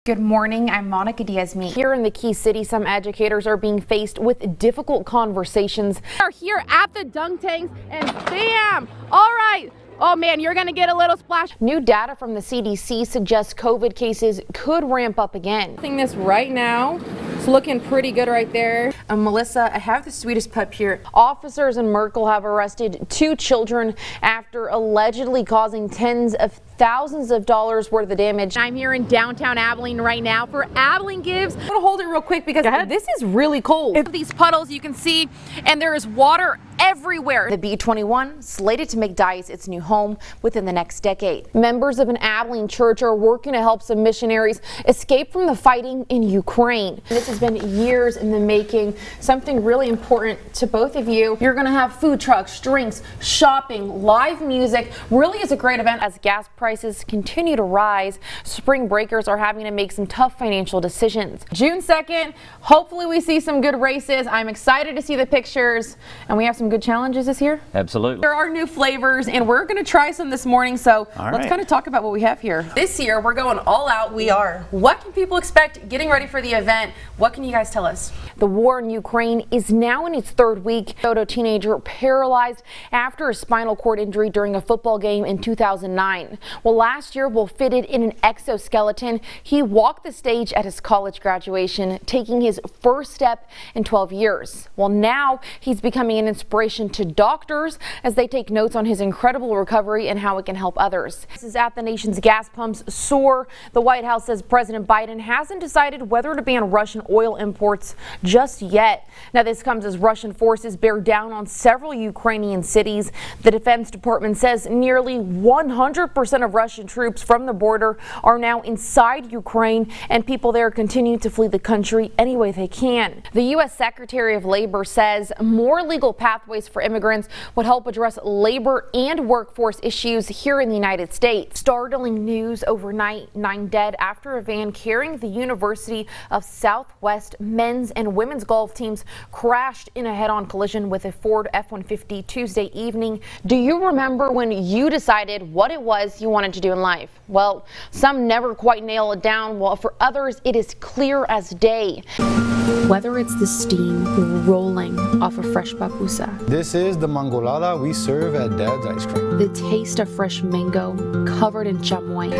Good morning, I'm Monica Diaz-Meek. Here in the Key City, some educators are being faced with difficult conversations. We are here at the dunk tanks and bam! All right. Oh man, you're gonna get a little splash. New data from the CDC suggests COVID cases could ramp up again. This right now, it's looking pretty good right there. Melissa, I have the sweetest pup here. Officers in Merkel have arrested 2 children after allegedly causing tens of thousands of dollars worth of damage. I'm here in downtown Abilene right now for Abilene Gives. I'm gonna hold it real quick because this is really cold. These puddles you can see, and there is water everywhere. The B-21 slated to make Diaz its new home within the next decade. Members of an Abilene church are working to help some missionaries escape from the fighting in Ukraine. This has been years in the making, something really important to both of you. You're gonna have food trucks, drinks, shopping, live music. Really is a great event. As gas prices continue to rise, spring breakers are having to make some tough financial decisions. June 2nd, hopefully we see some good races. I'm excited to see the pictures, and we have some good challenges this year. Absolutely. There are new flavors, and we're going to try some this morning, so let's kind of talk about what we have here. This year, we're going all out. We are. What can people expect getting ready for the event? What can you guys tell us? The war in Ukraine is now in its 3rd week. A teenager paralyzed after a spinal cord injury during a football game in 2009. Well, last year, while fitted in an exoskeleton, he walked the stage at his college graduation, taking his first step in 12 years. Well, now he's becoming an inspiration to doctors as they take notes on his incredible recovery and how it can help others. This is at the nation's gas pumps soar. The White House says President Biden hasn't decided whether to ban Russian oil imports just yet. Now, this comes as Russian forces bear down on several Ukrainian cities. The Defense Department says nearly 100% of Russian troops from the border are now inside Ukraine, and people there continue to flee the country any way they can. The U.S. Secretary of Labor says more legal pathways for immigrants would help address labor and workforce issues here in the United States. Startling news overnight, 9 dead after a van carrying the University of Southwest men's and women's golf teams crashed in a head-on collision with a Ford F-150 Tuesday evening. Do you remember when you decided what it was you wanted to do in life? Well, some never quite nail it down, while for others it is clear as day. Whether it's the steam rolling off a fresh papusa, this is the mangolada we serve at Dad's Ice Cream, the taste of fresh mango covered in chamoy,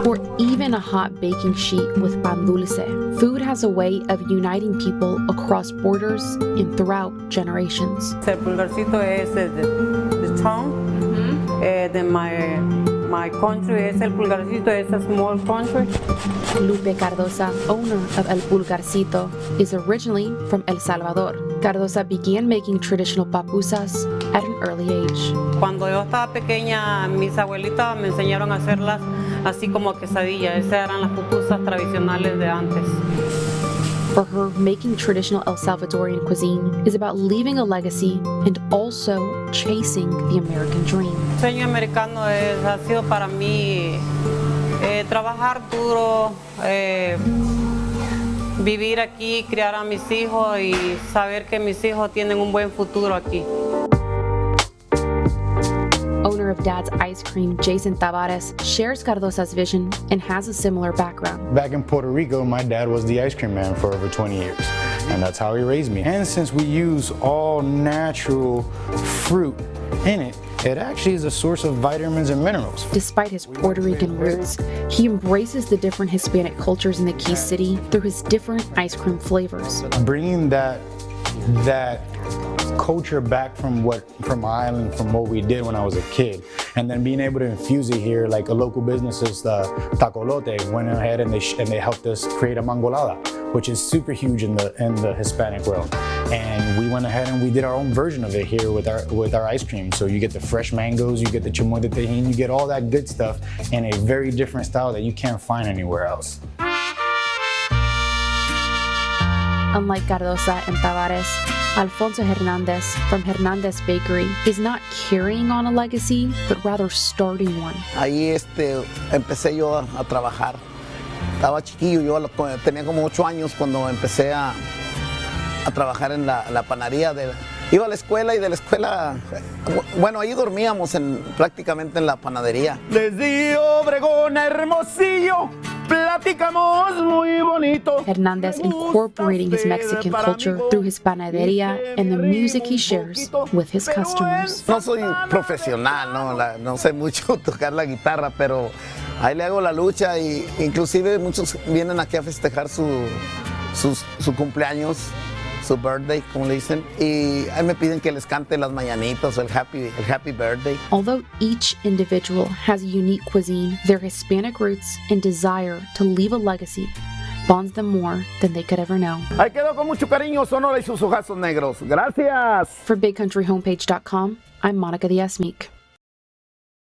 or even a hot baking sheet with pan dulce. Food has a way of uniting people across borders and throughout generations. El pulgarcito es the tongue. Then my country es el pulgarcito, es a small country. Lupe Cardosa, owner of El Pulgarcito, is originally from El Salvador. Cardosa began making traditional papusas at an early age. Cuando yo estaba pequeña, mis abuelitas me enseñaron a hacerlas así como quesadilla. Esas eran las pupusas tradicionales de antes. For her, making traditional El Salvadorian cuisine is about leaving a legacy and also chasing the American dream. El sueño americano ha sido para mí trabajar duro, vivir aquí, criar a mis hijos y saber que mis hijos tienen un buen futuro aquí. Owner of Dad's Ice Cream, Jason Tavares, shares Cardosa's vision and has a similar background. Back in Puerto Rico, my dad was the ice cream man for over 20 years, and that's how he raised me. And since we use all natural fruit in it, it actually is a source of vitamins and minerals. Despite his Puerto Rican roots, he embraces the different Hispanic cultures in the Key City through his different ice cream flavors. Bringing that culture back from my island, from what we did when I was a kid, and then being able to infuse it here, like a local businesses, Tacolote, went ahead and they helped us create a mangolada, which is super huge in the Hispanic world. And we went ahead and we did our own version of it here with our ice cream. So you get the fresh mangoes, you get the chamoy de tajín, you get all that good stuff in a very different style that you can't find anywhere else. Unlike Cardosa and Tavares, Alfonso Hernandez from Hernandez Bakery is not carrying on a legacy, but rather starting one. Ahí empecé yo a trabajar. Estaba chiquillo, yo tenía como 8 años cuando empecé a trabajar en la panadería. Iba a la escuela y de la escuela, bueno, ahí dormíamos prácticamente en la panadería. Desde Obregón a Hermosillo, Platicamos muy bonito. Hernandez incorporating his Mexican culture through his panaderia and the music he shares with his customers. No soy profesional, no sé mucho tocar la guitarra, pero ahí le hago la lucha y inclusive muchos vienen aquí a festejar su cumpleaños, su birthday, como le dicen, y ahí me piden que les cante las mañanitas o el happy birthday. Although each individual has a unique cuisine, their Hispanic roots and desire to leave a legacy bonds them more than they could ever know. Ahí quedó con mucho cariño Sonora y sus ojazos negros. Gracias. For BigCountryHomepage.com, I'm Monica Diaz-Meek.